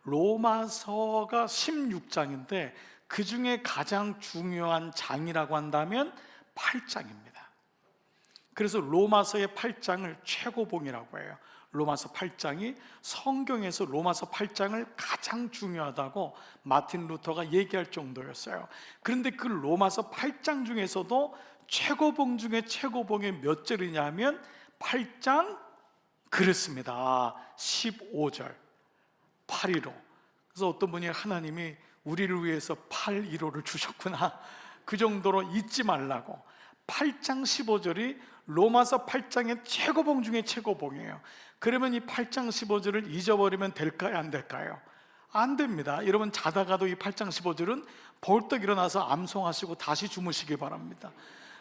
로마서가 16장인데 그 중에 가장 중요한 장이라고 한다면 8장입니다. 그래서 로마서의 8장을 최고봉이라고 해요. 로마서 8장이 성경에서 로마서 8장을 가장 중요하다고 마틴 루터가 얘기할 정도였어요. 그런데 그 로마서 8장 중에서도 최고봉 중에 최고봉이 몇 절이냐면 8장 그렇습니다. 15절 8.15. 그래서 어떤 분이 하나님이 우리를 위해서 8.15를 주셨구나, 그 정도로 잊지 말라고. 8장 15절이 로마서 8장의 최고봉 중에 최고봉이에요. 그러면 이 8장 15절을 잊어버리면 될까요? 안 될까요? 안 됩니다. 여러분 자다가도 이 8장 15절은 벌떡 일어나서 암송하시고 다시 주무시기 바랍니다.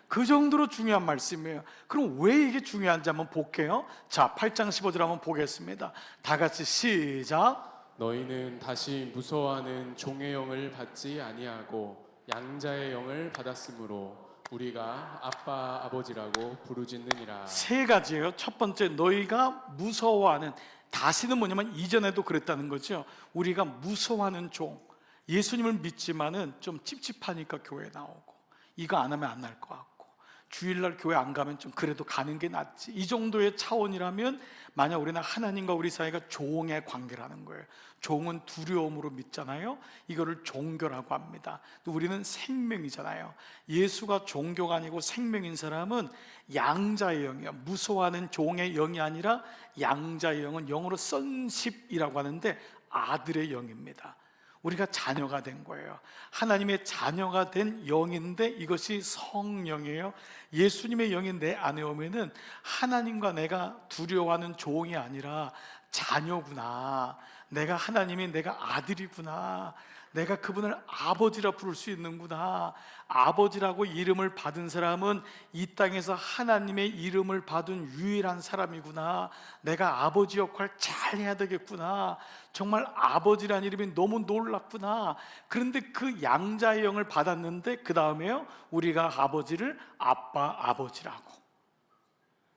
그 정도로 중요한 말씀이에요. 그럼 왜 이게 중요한지 한번 볼게요. 자, 8장 15절 한번 보겠습니다. 다 같이 시작. 너희는 다시 무서워하는 종의 영을 받지 아니하고 양자의 영을 받았으므로 우리가 아빠 아버지라고 부르짖느니라. 세 가지예요. 첫 번째, 너희가 무서워하는, 다시는 뭐냐면 이전에도 그랬다는 거죠. 우리가 무서워하는 종, 예수님을 믿지만은 좀 찝찝하니까 교회 나오고, 이거 안 하면 안 날 것 같고, 주일날 교회 안 가면 좀 그래도 가는 게 낫지, 이 정도의 차원이라면, 만약 우리는 하나님과 우리 사이가 종의 관계라는 거예요. 종은 두려움으로 믿잖아요. 이거를 종교라고 합니다. 또 우리는 생명이잖아요. 예수가 종교가 아니고 생명인 사람은 양자의 영이에요. 무서워하는 종의 영이 아니라 양자의 영은 영어로 sonship이라고 하는데 아들의 영입니다. 우리가 자녀가 된 거예요. 하나님의 자녀가 된 영인데 이것이 성령이에요. 예수님의 영이 내 안에 오면은 하나님과 내가 두려워하는 종이 아니라 자녀구나, 내가 하나님이 내가 아들이구나, 내가 그분을 아버지라 부를 수 있는구나. 아버지라고 이름을 받은 사람은 이 땅에서 하나님의 이름을 받은 유일한 사람이구나. 내가 아버지 역할 잘 해야 되겠구나. 정말 아버지란 이름이 너무 놀랍구나. 그런데 그 양자의 영을 받았는데 그 다음에요, 우리가 아버지를 아빠 아버지라고,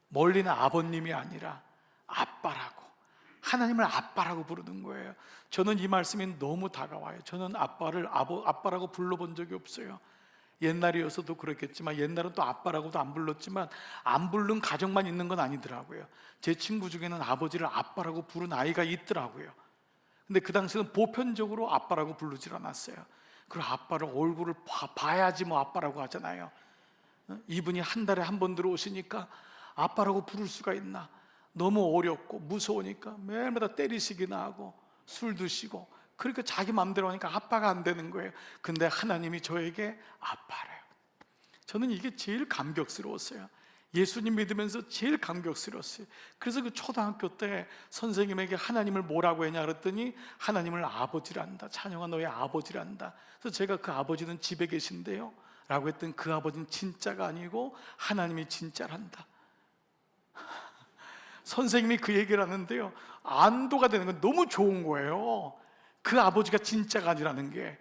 멀리는 아버님이 아니라 아빠라고, 하나님을 아빠라고 부르는 거예요. 저는 이 말씀이 너무 다가와요. 저는 아빠를 아빠라고 불러본 적이 없어요. 옛날이어서도 그렇겠지만, 옛날은 또 아빠라고도 안 불렀지만, 안 부른 가정만 있는 건 아니더라고요. 제 친구 중에는 아버지를 아빠라고 부른 아이가 있더라고요. 근데 그 당시는 보편적으로 아빠라고 부르질 않았어요. 그리고 아빠를 얼굴을 봐야지 뭐 아빠라고 하잖아요. 이분이 한 달에 한 번 들어오시니까 아빠라고 부를 수가 있나, 너무 어렵고 무서우니까 매일마다 때리시기나 하고 술 드시고, 그러니까 자기 마음대로 하니까 아빠가 안 되는 거예요. 근데 하나님이 저에게 아빠래요. 저는 이게 제일 감격스러웠어요. 예수님 믿으면서 제일 감격스러웠어요. 그래서 그 초등학교 때 선생님에게 하나님을 뭐라고 했냐 그랬더니 하나님을 아버지란다, 자녀가 너의 아버지란다. 그래서 제가 그 아버지는 집에 계신데요 라고 했더니 그 아버지는 진짜가 아니고 하나님이 진짜란다. 선생님이 그 얘기를 하는데요, 안도가 되는 건 너무 좋은 거예요. 그 아버지가 진짜가 아니라는 게.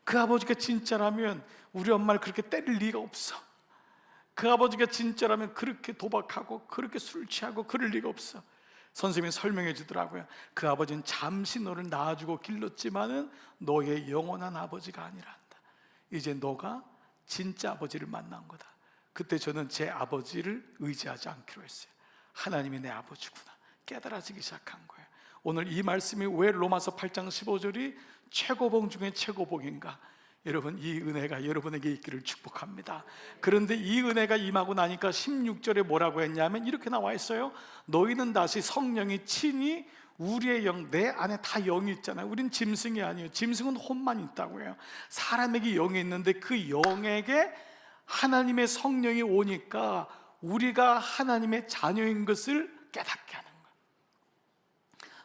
그 아버지가 진짜라면 우리 엄마를 그렇게 때릴 리가 없어. 그 아버지가 진짜라면 그렇게 도박하고 그렇게 술 취하고 그럴 리가 없어. 선생님이 설명해 주더라고요. 그 아버지는 잠시 너를 낳아주고 길렀지만은 너의 영원한 아버지가 아니란다. 이제 너가 진짜 아버지를 만난 거다. 그때 저는 제 아버지를 의지하지 않기로 했어요. 하나님이 내 아버지구나 깨달아지기 시작한 거예요. 오늘 이 말씀이 왜 로마서 8장 15절이 최고봉 중에 최고봉인가? 여러분, 이 은혜가 여러분에게 있기를 축복합니다. 그런데 이 은혜가 임하고 나니까 16절에 뭐라고 했냐면 이렇게 나와 있어요. 너희는 다시 성령이 친히 우리의 영, 내 안에 다 영이 있잖아요. 우린 짐승이 아니에요. 짐승은 혼만 있다고 해요. 사람에게 영이 있는데 그 영에게 하나님의 성령이 오니까 우리가 하나님의 자녀인 것을 깨닫게 하는 거예요.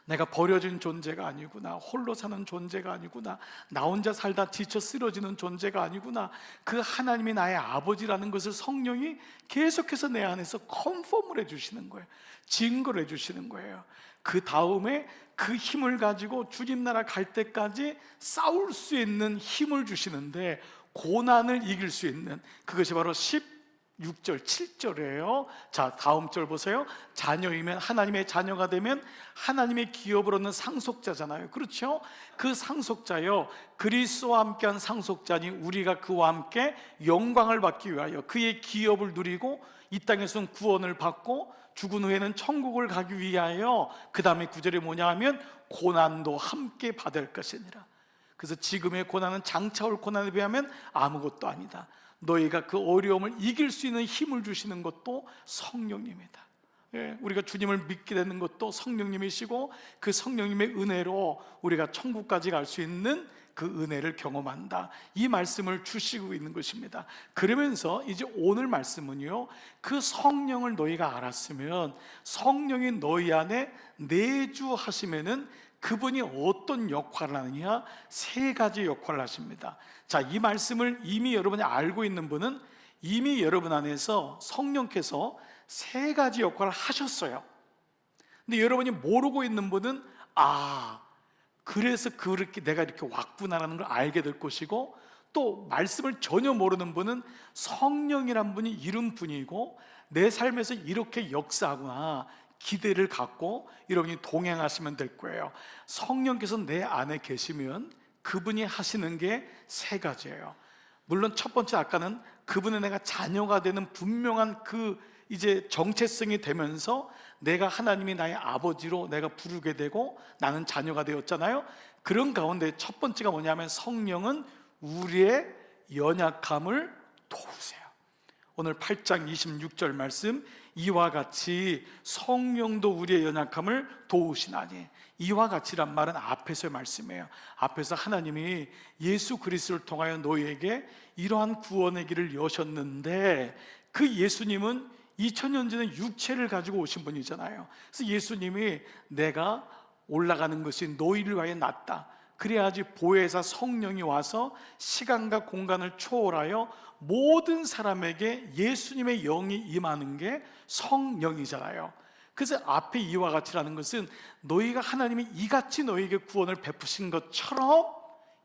내가 버려진 존재가 아니구나, 홀로 사는 존재가 아니구나, 나 혼자 살다 지쳐 쓰러지는 존재가 아니구나, 그 하나님이 나의 아버지라는 것을 성령이 계속해서 내 안에서 컨펌을 해주시는 거예요. 증거를 해주시는 거예요. 그 다음에 그 힘을 가지고 주님 나라 갈 때까지 싸울 수 있는 힘을 주시는데, 고난을 이길 수 있는, 그것이 바로 6절, 7절이에요. 자, 다음 절 보세요. 자녀이면, 하나님의 자녀가 되면 하나님의 기업을 얻는 상속자잖아요. 그렇죠? 그 상속자요, 그리스도와 함께한 상속자니 우리가 그와 함께 영광을 받기 위하여 그의 기업을 누리고 이 땅에서는 구원을 받고 죽은 후에는 천국을 가기 위하여, 그 다음에 9절이 뭐냐 하면 고난도 함께 받을 것이니라. 그래서 지금의 고난은 장차 올 고난에 비하면 아무것도 아니다. 너희가 그 어려움을 이길 수 있는 힘을 주시는 것도 성령님이다. 예, 우리가 주님을 믿게 되는 것도 성령님이시고, 그 성령님의 은혜로 우리가 천국까지 갈 수 있는 그 은혜를 경험한다, 이 말씀을 주시고 있는 것입니다. 그러면서 이제 오늘 말씀은요, 그 성령을 너희가 알았으면, 성령이 너희 안에 내주하시면은 그분이 어떤 역할을 하느냐, 세 가지 역할을 하십니다. 자, 이 말씀을 이미 여러분이 알고 있는 분은 이미 여러분 안에서 성령께서 세 가지 역할을 하셨어요. 근데 여러분이 모르고 있는 분은 그래서 그렇게 내가 이렇게 왔구나라는 걸 알게 될 것이고, 또 말씀을 전혀 모르는 분은 성령이란 분이 이런 분이고 내 삶에서 이렇게 역사하구나 기대를 갖고 여러분이 동행하시면 될 거예요. 성령께서 내 안에 계시면 그분이 하시는 게 세 가지예요. 물론 첫 번째, 아까는 그분의 내가 자녀가 되는 분명한 그 이제 정체성이 되면서 내가 하나님이 나의 아버지로 내가 부르게 되고 나는 자녀가 되었잖아요. 그런 가운데 첫 번째가 뭐냐면 성령은 우리의 연약함을 도우세요. 오늘 8장 26절 말씀, 이와 같이 성령도 우리의 연약함을 도우시나니. 이와 같이란 말은 앞에서의 말씀이에요. 앞에서 하나님이 예수 그리스도를 통하여 너희에게 이러한 구원의 길을 여셨는데, 그 예수님은 2000년 전에 육체를 가지고 오신 분이잖아요. 그래서 예수님이 내가 올라가는 것이 너희를 위하여 낫다, 그래야지 보혜사 성령이 와서 시간과 공간을 초월하여 모든 사람에게 예수님의 영이 임하는 게 성령이잖아요. 그래서 앞에 이와 같이라는 것은 너희가 하나님이 이같이 너희에게 구원을 베푸신 것처럼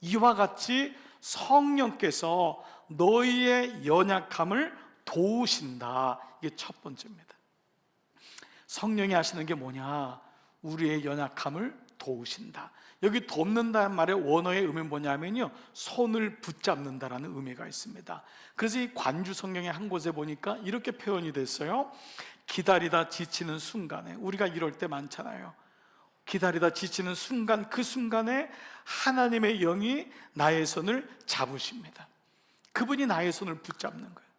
이와 같이 성령께서 너희의 연약함을 도우신다. 이게 첫 번째입니다. 성령이 하시는 게 뭐냐? 우리의 연약함을 도우신다. 여기 돕는다는 말의 원어의 의미는 뭐냐면요, 손을 붙잡는다라는 의미가 있습니다. 그래서 이 관주 성경의 한 곳에 보니까 이렇게 표현이 됐어요. 기다리다 지치는 순간에, 우리가 이럴 때 많잖아요. 기다리다 지치는 순간, 그 순간에 하나님의 영이 나의 손을 잡으십니다. 그분이 나의 손을 붙잡는 거예요.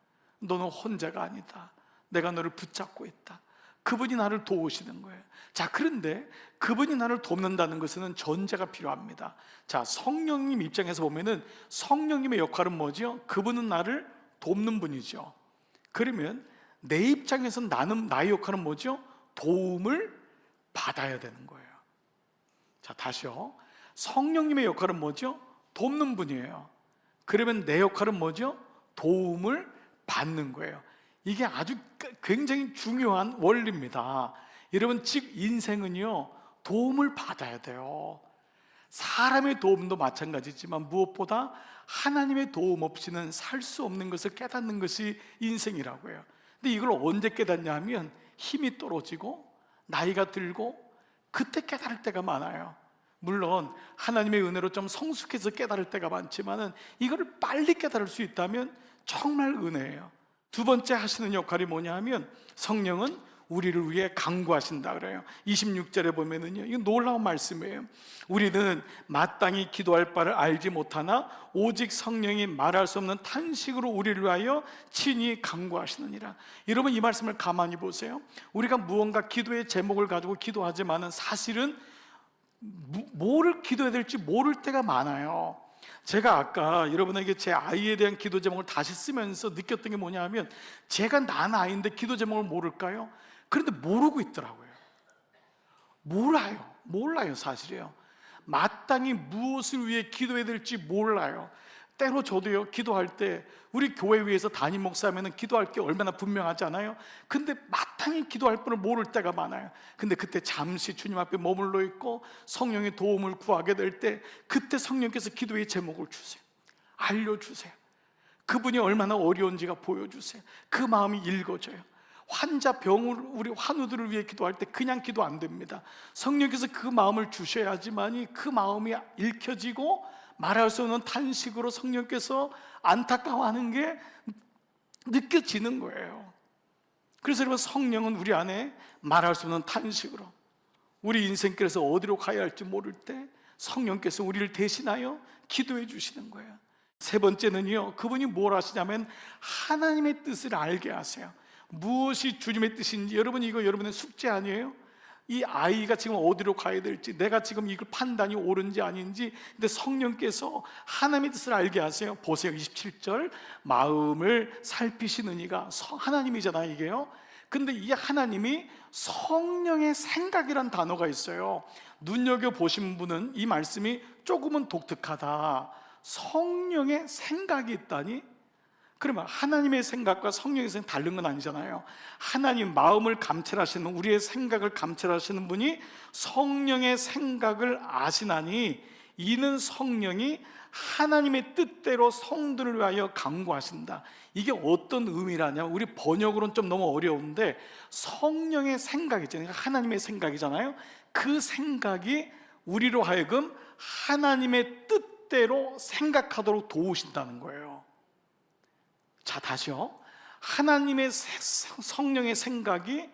너는 혼자가 아니다, 내가 너를 붙잡고 있다. 그분이 나를 도우시는 거예요. 자, 그런데 그분이 나를 돕는다는 것은 전제가 필요합니다. 자, 성령님 입장에서 보면은 성령님의 역할은 뭐죠? 그분은 나를 돕는 분이죠. 그러면 내 입장에서 나의 역할은 뭐죠? 도움을 받아야 되는 거예요. 자, 다시요. 성령님의 역할은 뭐죠? 돕는 분이에요. 그러면 내 역할은 뭐죠? 도움을 받는 거예요. 이게 아주 굉장히 중요한 원리입니다. 여러분, 즉 인생은요, 도움을 받아야 돼요. 사람의 도움도 마찬가지지만 무엇보다 하나님의 도움 없이는 살 수 없는 것을 깨닫는 것이 인생이라고 해요. 근데 이걸 언제 깨닫냐 하면 힘이 떨어지고 나이가 들고 그때 깨달을 때가 많아요. 물론 하나님의 은혜로 좀 성숙해서 깨달을 때가 많지만은 이거를 빨리 깨달을 수 있다면 정말 은혜예요. 두 번째 하시는 역할이 뭐냐 하면 성령은 우리를 위해 간구하신다 그래요. 26절에 보면은요, 이거 놀라운 말씀이에요. 우리는 마땅히 기도할 바를 알지 못하나 오직 성령이 말할 수 없는 탄식으로 우리를 위하여 친히 간구하시느니라. 여러분, 이 말씀을 가만히 보세요. 우리가 무언가 기도의 제목을 가지고 기도하지만은 사실은 뭐를 기도해야 될지 모를 때가 많아요. 제가 아까 여러분에게 제 아이에 대한 기도 제목을 다시 쓰면서 느꼈던 게 뭐냐 하면, 제가 난 아이인데 기도 제목을 모를까요? 그런데 모르고 있더라고요. 몰라요 사실이에요. 마땅히 무엇을 위해 기도해야 될지 몰라요. 때로 저도요, 기도할 때 우리 교회 위에서 담임 목사하면 기도할 게 얼마나 분명하지 않아요? 근데 마땅히 기도할 분을 모를 때가 많아요. 근데 그때 잠시 주님 앞에 머물러 있고 성령의 도움을 구하게 될 때, 그때 성령께서 기도의 제목을 주세요. 알려주세요. 그분이 얼마나 어려운지가 보여주세요. 그 마음이 읽어져요. 환자 병을 우리 환우들을 위해 기도할 때 그냥 기도 안 됩니다. 성령께서 그 마음을 주셔야지만이 그 마음이 읽혀지고 말할 수 없는 탄식으로 성령께서 안타까워하는 게 느껴지는 거예요. 그래서 여러분, 성령은 우리 안에 말할 수 없는 탄식으로, 우리 인생길에서 어디로 가야 할지 모를 때 성령께서 우리를 대신하여 기도해 주시는 거예요. 세 번째는요, 그분이 뭘 하시냐면 하나님의 뜻을 알게 하세요. 무엇이 주님의 뜻인지, 여러분 이거 여러분의 숙제 아니에요? 이 아이가 지금 어디로 가야 될지, 내가 지금 이걸 판단이 옳은지 아닌지, 근데 성령께서 하나님의 뜻을 알게 하세요. 보세요, 27절, 마음을 살피시는 이가 하나님이잖아요, 이게요. 근데 이 하나님이 성령의 생각이란 단어가 있어요. 눈여겨보신 분은 이 말씀이 조금은 독특하다. 성령의 생각이 있다니? 그러면 하나님의 생각과 성령의 생각이 다른 건 아니잖아요. 하나님 마음을 감찰하시는, 우리의 생각을 감찰하시는 분이 성령의 생각을 아시나니 이는 성령이 하나님의 뜻대로 성도를 위하여 강구하신다. 이게 어떤 의미라냐면, 우리 번역으로는 좀 너무 어려운데 성령의 생각이잖아요. 하나님의 생각이잖아요. 그 생각이 우리로 하여금 하나님의 뜻대로 생각하도록 도우신다는 거예요. 자, 다시요. 하나님의 성령의 생각이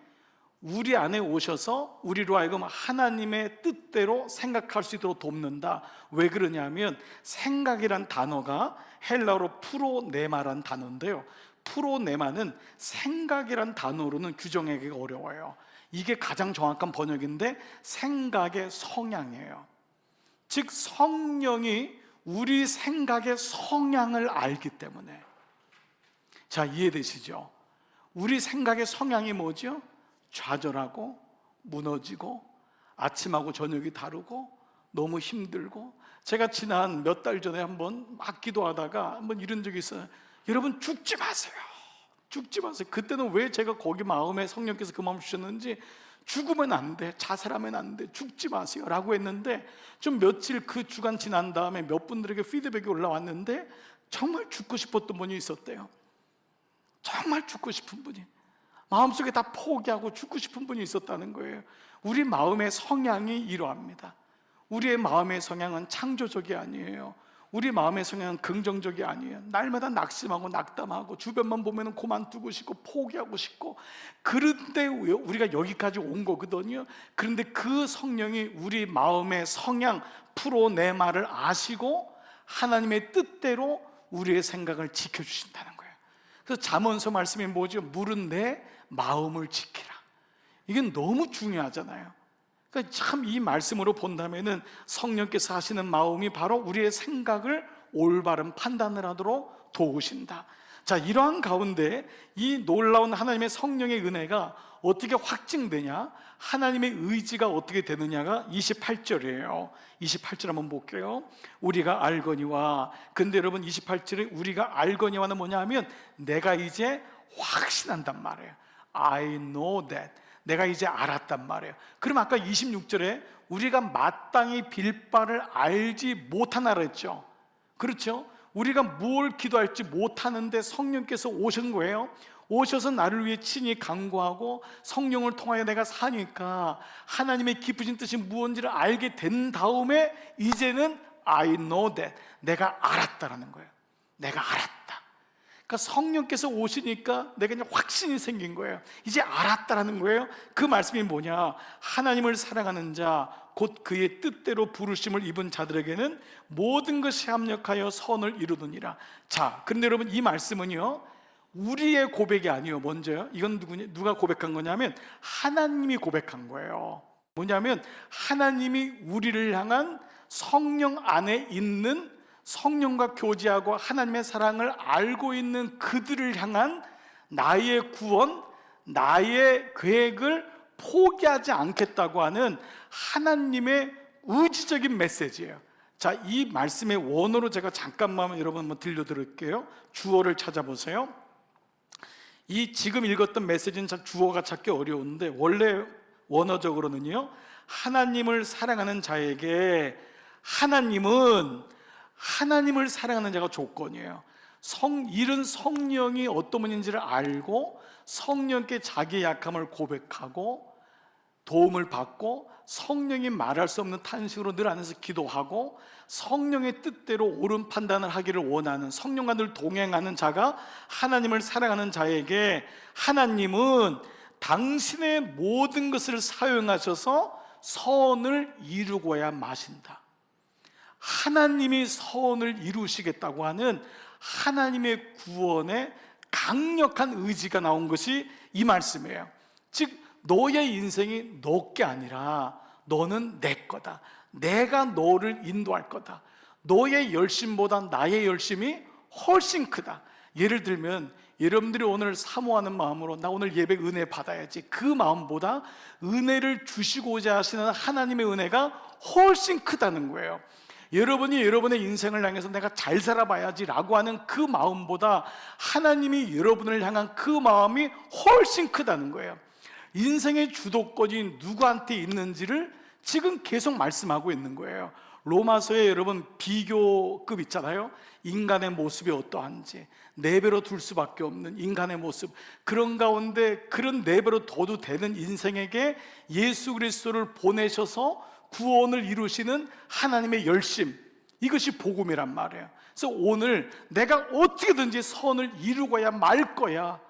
우리 안에 오셔서 우리로 하여금 하나님의 뜻대로 생각할 수 있도록 돕는다. 왜 그러냐면 생각이란 단어가 헬라어로 프로네마란 단어인데요, 프로네마는 생각이란 단어로는 규정하기가 어려워요. 이게 가장 정확한 번역인데 생각의 성향이에요. 즉 성령이 우리 생각의 성향을 알기 때문에. 자, 이해되시죠? 우리 생각의 성향이 뭐죠? 좌절하고 무너지고 아침하고 저녁이 다르고 너무 힘들고. 제가 지난 몇 달 전에 한번 막 기도하다가 한번 이런 적이 있어요. 여러분, 죽지 마세요. 죽지 마세요. 그때는 왜 제가 거기 마음에 성령께서 그 마음 주셨는지, 죽으면 안 돼, 자살하면 안 돼, 죽지 마세요 라고 했는데, 좀 며칠 그 주간 지난 다음에 몇 분들에게 피드백이 올라왔는데 정말 죽고 싶었던 분이 있었대요. 정말 죽고 싶은 분이, 마음속에 다 포기하고 죽고 싶은 분이 있었다는 거예요. 우리 마음의 성향이 이러합니다. 우리의 마음의 성향은 창조적이 아니에요. 우리 마음의 성향은 긍정적이 아니에요. 날마다 낙심하고 낙담하고 주변만 보면 그만두고 싶고 포기하고 싶고. 그런데 우리가 여기까지 온 거거든요. 그런데 그 성령이 우리 마음의 성향 프로네마를 아시고 하나님의 뜻대로 우리의 생각을 지켜주신다는 거예요. 그래서 잠언서 말씀이 뭐죠? 물은 내 마음을 지키라. 이게 너무 중요하잖아요. 그러니까 참 이 말씀으로 본다면은 성령께서 하시는 마음이 바로 우리의 생각을 올바른 판단을 하도록 도우신다. 자, 이러한 가운데 이 놀라운 하나님의 성령의 은혜가 어떻게 확증되냐, 하나님의 의지가 어떻게 되느냐가 28절이에요 28절 한번 볼게요. 우리가 알거니와. 근데 여러분, 28절에 우리가 알거니와는 뭐냐 하면 내가 이제 확신한단 말이에요. I know that. 내가 이제 알았단 말이에요. 그럼 아까 26절에 우리가 마땅히 빌 바를 알지 못하나 그랬죠. 그렇죠? 우리가 뭘 기도할지 못하는데 성령께서 오신 거예요. 오셔서 나를 위해 친히 간구하고 성령을 통하여 내가 사니까 하나님의 깊으신 뜻이 무엇인지를 알게 된 다음에 이제는 I know that. 내가 알았다라는 거예요. 내가 알았다. 그러니까 성령께서 오시니까 내가 이제 확신이 생긴 거예요. 이제 알았다라는 거예요. 그 말씀이 뭐냐? 하나님을 사랑하는 자, 곧 그의 뜻대로 부르심을 입은 자들에게는 모든 것이 합력하여 선을 이루느니라. 자, 그런데 여러분, 이 말씀은요, 우리의 고백이 아니에요. 먼저요, 이건 누가 고백한 거냐면 하나님이 고백한 거예요. 뭐냐면 하나님이 우리를 향한 성령 안에 있는, 성령과 교제하고 하나님의 사랑을 알고 있는 그들을 향한 나의 구원, 나의 계획을 포기하지 않겠다고 하는 하나님의 의지적인 메시지예요. 자, 이 말씀의 원어로 제가 잠깐만 여러분 한번 들려드릴게요. 주어를 찾아보세요. 이 지금 읽었던 메시지는 주어가 찾기 어려운데 원래 원어적으로는요, 하나님을 사랑하는 자에게 하나님을 사랑하는 자가 조건이에요. 이른 성령이 어떤 분인지를 알고 성령께 자기의 약함을 고백하고 도움을 받고 성령이 말할 수 없는 탄식으로 늘 안에서 기도하고 성령의 뜻대로 옳은 판단을 하기를 원하는, 성령과 늘 동행하는 자가 하나님을 사랑하는 자에게 하나님은 당신의 모든 것을 사용하셔서 선을 이루고야 마신다. 하나님이 선을 이루시겠다고 하는 하나님의 구원의 강력한 의지가 나온 것이 이 말씀이에요. 즉 너의 인생이 너 게 아니라 너는 내 거다. 내가 너를 인도할 거다. 너의 열심보다 나의 열심이 훨씬 크다. 예를 들면 여러분들이 오늘 사모하는 마음으로 나 오늘 예배 은혜 받아야지, 그 마음보다 은혜를 주시고자 하시는 하나님의 은혜가 훨씬 크다는 거예요. 여러분이 여러분의 인생을 향해서 내가 잘 살아봐야지 라고 하는 그 마음보다 하나님이 여러분을 향한 그 마음이 훨씬 크다는 거예요. 인생의 주도권이 누구한테 있는지를 지금 계속 말씀하고 있는 거예요. 로마서에 여러분 비교급 있잖아요. 인간의 모습이 어떠한지, 네 배로 둘 수밖에 없는 인간의 모습, 그런 가운데 그런 네 배로 둬도 되는 인생에게 예수 그리스도를 보내셔서 구원을 이루시는 하나님의 열심, 이것이 복음이란 말이에요. 그래서 오늘 내가 어떻게든지 선을 이루고야 말 거야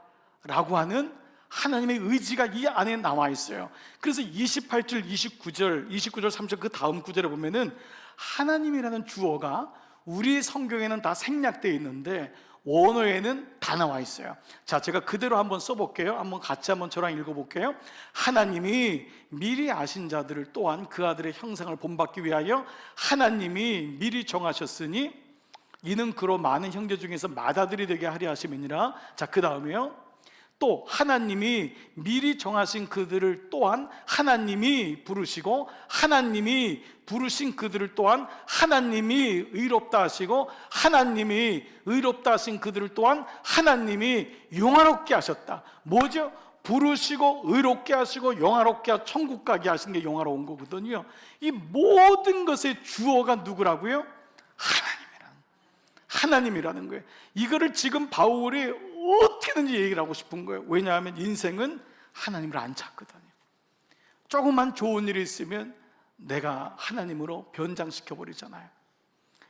라고 하는 하나님의 의지가 이 안에 나와 있어요. 그래서 28절, 29절, 30절 그 다음 구절에 보면은 하나님이라는 주어가 우리 성경에는 다 생략되어 있는데 원어에는 다 나와 있어요. 자, 제가 그대로 한번 써볼게요. 한번 같이 한번 저랑 읽어볼게요. 하나님이 미리 아신 자들을 또한 그 아들의 형상을 본받기 위하여 하나님이 미리 정하셨으니 이는 그로 많은 형제 중에서 맏아들이 되게 하려 하심이니라. 자, 그 다음에요. 또 하나님이 미리 정하신 그들을 또한 하나님이 부르시고 하나님이 부르신 그들을 또한 하나님이 의롭다 하시고 하나님이 의롭다 하신 그들을 또한 하나님이 영화롭게 하셨다. 뭐죠? 부르시고 의롭게 하시고 영화롭게 하시고 천국 가게 하신 게 영화로운 거거든요. 이 모든 것의 주어가 누구라고요? 하나님이라는 거예요. 이거를 지금 바울이 어떻게든지 얘기를 하고 싶은 거예요. 왜냐하면 인생은 하나님을 안 찾거든요. 조금만 좋은 일이 있으면 내가 하나님으로 변장시켜 버리잖아요.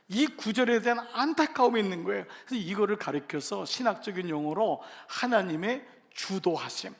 이 구절에 대한 안타까움이 있는 거예요. 그래서 이거를 가리켜서 신학적인 용어로 하나님의 주도하심,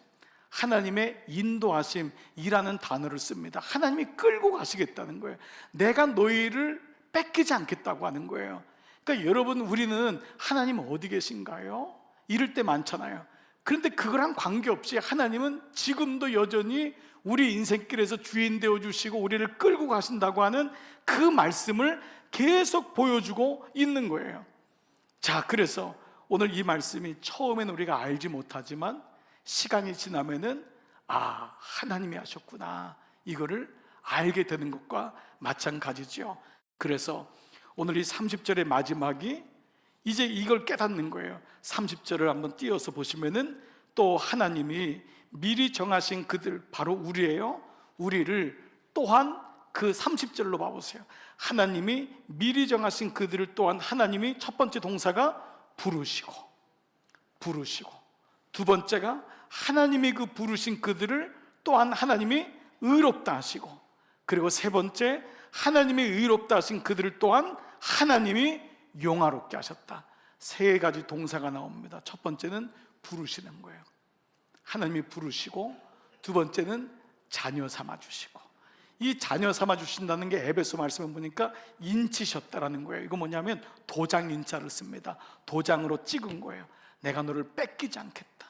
하나님의 인도하심이라는 단어를 씁니다. 하나님이 끌고 가시겠다는 거예요. 내가 너희를 뺏기지 않겠다고 하는 거예요. 그러니까 여러분, 우리는 하나님 어디 계신가요? 이럴 때 많잖아요. 그런데 그거랑 관계없이 하나님은 지금도 여전히 우리 인생길에서 주인 되어주시고 우리를 끌고 가신다고 하는 그 말씀을 계속 보여주고 있는 거예요. 자, 그래서 오늘 이 말씀이 처음에는 우리가 알지 못하지만 시간이 지나면은 아, 하나님이 하셨구나, 이거를 알게 되는 것과 마찬가지죠. 그래서 오늘 이 30절의 마지막이 이제 이걸 깨닫는 거예요. 30절을 한번 띄어서 보시면은 또 하나님이 미리 정하신 그들, 바로 우리예요. 우리를 또한 그 30절로 봐보세요. 하나님이 미리 정하신 그들을 또한 하나님이 첫 번째 동사가 부르시고, 두 번째가 하나님이 그 부르신 그들을 또한 하나님이 의롭다 하시고, 그리고 세 번째 하나님이 의롭다 하신 그들을 또한 하나님이 영화롭게 하셨다. 세 가지 동사가 나옵니다. 첫 번째는 부르시는 거예요. 하나님이 부르시고, 두 번째는 자녀 삼아 주시고, 이 자녀 삼아 주신다는 게 에베소 말씀을 보니까 인치셨다라는 거예요. 이거 뭐냐면 도장 인자를 씁니다. 도장으로 찍은 거예요. 내가 너를 뺏기지 않겠다.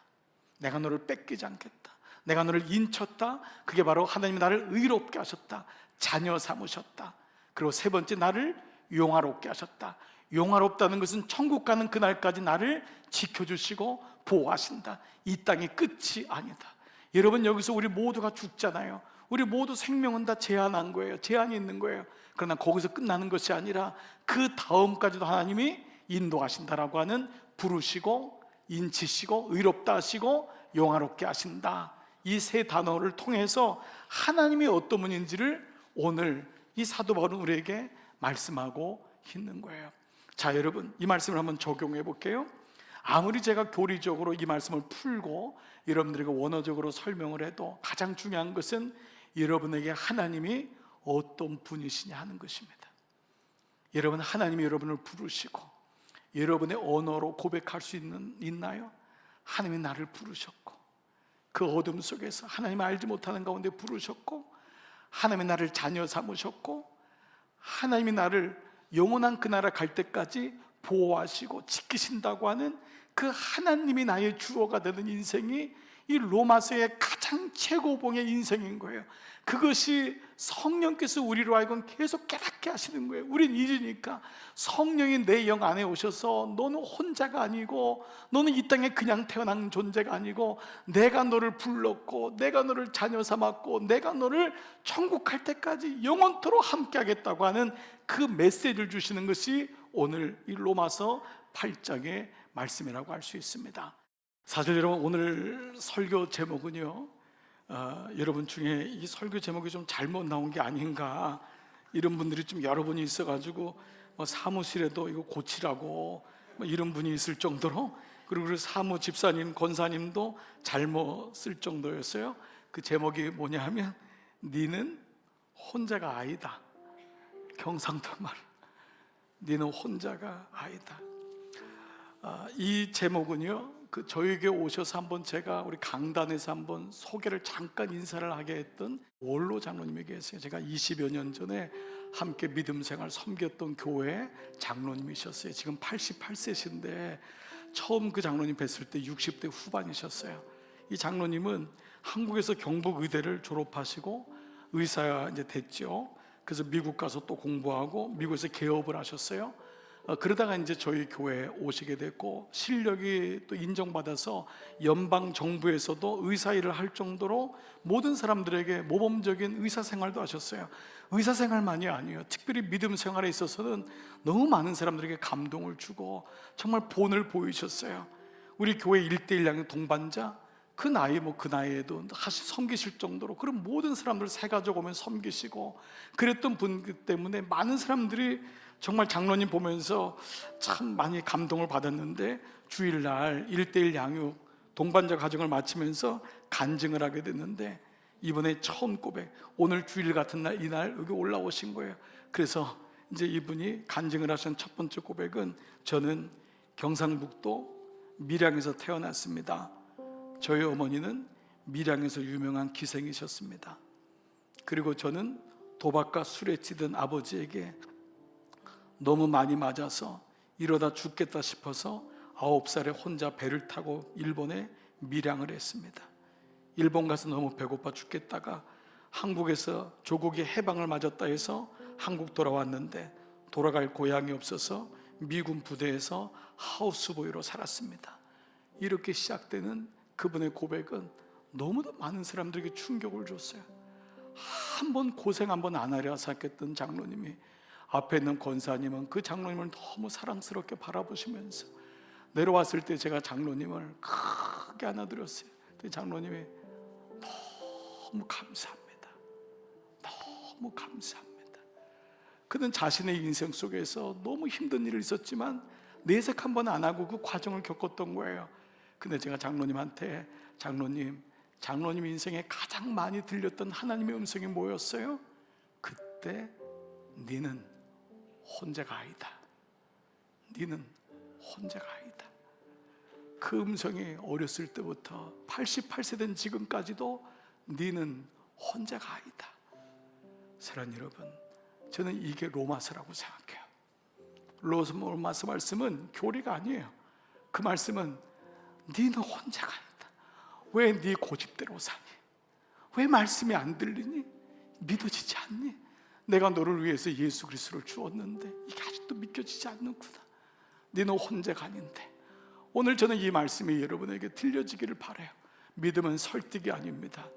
내가 너를 뺏기지 않겠다. 내가 너를 인쳤다. 그게 바로 하나님이 나를 의롭게 하셨다. 자녀 삼으셨다. 그리고 세 번째, 나를 영화롭게 하셨다. 영화롭다는 것은 천국 가는 그날까지 나를 지켜주시고 보호하신다. 이 땅이 끝이 아니다. 여러분, 여기서 우리 모두가 죽잖아요. 우리 모두 생명은 다 제한한 거예요. 제한이 있는 거예요. 그러나 거기서 끝나는 것이 아니라 그 다음까지도 하나님이 인도하신다라고 하는, 부르시고 인치시고 의롭다 하시고 영화롭게 하신다, 이 세 단어를 통해서 하나님이 어떤 분인지를 오늘 이 사도 바울은 우리에게 말씀하고 있는 거예요. 자, 여러분, 이 말씀을 한번 적용해 볼게요. 아무리 제가 교리적으로 이 말씀을 풀고 여러분들에게 원어적으로 설명을 해도 가장 중요한 것은 여러분에게 하나님이 어떤 분이시냐 하는 것입니다. 여러분, 하나님이 여러분을 부르시고 여러분의 언어로 고백할 수 있나요? 하나님이 나를 부르셨고 그 어둠 속에서 하나님이 알지 못하는 가운데 부르셨고 하나님이 나를 자녀 삼으셨고 하나님이 나를 영원한 그 나라 갈 때까지 보호하시고 지키신다고 하는 그 하나님이 나의 주어가 되는 인생이 이 로마서의 가장 최고봉의 인생인 거예요. 그것이 성령께서 우리로 하여금 계속 깨닫게 하시는 거예요. 우린 잊으니까 성령이 내 영 안에 오셔서 너는 혼자가 아니고 너는 이 땅에 그냥 태어난 존재가 아니고 내가 너를 불렀고 내가 너를 자녀 삼았고 내가 너를 천국 갈 때까지 영원토록 함께 하겠다고 하는 그 메시지를 주시는 것이 오늘 이 로마서 8장의 말씀이라고 할 수 있습니다. 사실 여러분, 오늘 설교 제목은요, 여러분 중에 이 설교 제목이 좀 잘못 나온 게 아닌가 이런 분들이 좀 여러 분이 있어가지고 사무실에도 이거 고치라고 이런 분이 있을 정도로, 그리고 사무 집사님, 권사님도 잘못 쓸 정도였어요. 그 제목이 뭐냐 하면 니는 혼자가 아니다. 경상도 말, 니는 혼자가 아니다. 이 제목은요, 그 저에게 오셔서 한번 제가 우리 강단에서 한번 소개를 잠깐 인사를 하게 했던 원로 장로님이 계세요. 제가 20여 년 전에 함께 믿음 생활 섬겼던 교회 장로님이셨어요. 지금 88세신데 처음 그 장로님 뵀을 때 60대 후반이셨어요. 이 장로님은 한국에서 경북의대를 졸업하시고 의사 이제 됐죠. 그래서 미국 가서 또 공부하고 미국에서 개업을 하셨어요. 그러다가 이제 저희 교회에 오시게 됐고 실력이 또 인정받아서 연방 정부에서도 의사 일을 할 정도로 모든 사람들에게 모범적인 의사 생활도 하셨어요. 의사 생활만이 아니에요. 특별히 믿음 생활에 있어서는 너무 많은 사람들에게 감동을 주고 정말 본을 보이셨어요. 우리 교회 1:1 양육 동반자, 그 나이 그 나이에도 다시 섬기실 정도로 그런 모든 사람들 새 가족 오면 섬기시고 그랬던 분 때문에 많은 사람들이 정말 장로님 보면서 참 많이 감동을 받았는데, 주일날 1:1 양육 동반자 가정을 마치면서 간증을 하게 됐는데 이번에 처음 고백, 오늘 주일 같은 날 이날 여기 올라오신 거예요. 그래서 이제 이분이 간증을 하신 첫 번째 고백은 저는 경상북도 밀양에서 태어났습니다. 저희 어머니는 밀양에서 유명한 기생이셨습니다. 그리고 저는 도박과 술에 찌든 아버지에게 너무 많이 맞아서 이러다 죽겠다 싶어서 9살에 혼자 배를 타고 일본에 밀양을 했습니다. 일본 가서 너무 배고파 죽겠다가 한국에서 조국이 해방을 맞았다 해서 한국 돌아왔는데 돌아갈 고향이 없어서 미군 부대에서 하우스보이로 살았습니다. 이렇게 시작되는 그분의 고백은 너무도 많은 사람들에게 충격을 줬어요. 한번 고생 한번 안 하려 생각했던 장로님이 앞에 있는 권사님은 그 장로님을 너무 사랑스럽게 바라보시면서 내려왔을 때 제가 장로님을 크게 안아드렸어요. 그 장로님이 너무 감사합니다. 너무 감사합니다. 그는 자신의 인생 속에서 너무 힘든 일이 있었지만 내색 한번 안 하고 그 과정을 겪었던 거예요. 근데 제가 장로님한테 장로님 인생에 가장 많이 들렸던 하나님의 음성이 뭐였어요? 그때 니는 혼자가 아니다. 니는 혼자가 아니다. 그 음성이 어렸을 때부터 88세 된 지금까지도 니는 혼자가 아니다. 사랑하는 여러분, 저는 이게 로마서라고 생각해요. 로마서 말씀은 교리가 아니에요. 그 말씀은 니는 혼자가 아니다. 왜 네 고집대로 사니? 왜 말씀이 안 들리니? 믿어지지 않니? 내가 너를 위해서 예수 그리스도를 주었는데 이게 아직도 믿겨지지 않는구나. 너는 혼자가 아닌데. 오늘 저는 이 말씀이 여러분에게 들려지기를 바라요. 믿음은 설득이 아닙니다.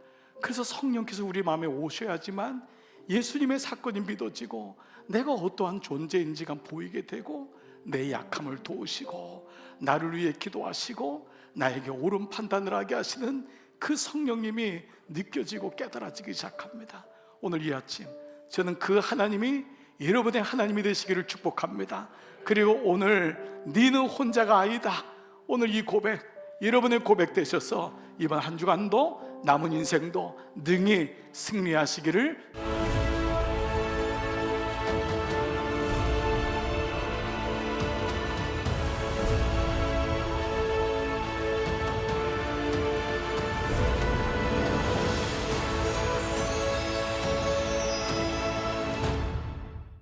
그래서 성령께서 우리 마음에 오셔야지만 예수님의 사건이 믿어지고 내가 어떠한 존재인지가 보이게 되고 내 약함을 도우시고 나를 위해 기도하시고 나에게 옳은 판단을 하게 하시는 그 성령님이 느껴지고 깨달아지기 시작합니다. 오늘 이 아침 저는 그 하나님이 여러분의 하나님이 되시기를 축복합니다. 그리고 오늘 너는 혼자가 아니다, 오늘 이 고백 여러분의 고백 되셔서 이번 한 주간도 남은 인생도 능히 승리하시기를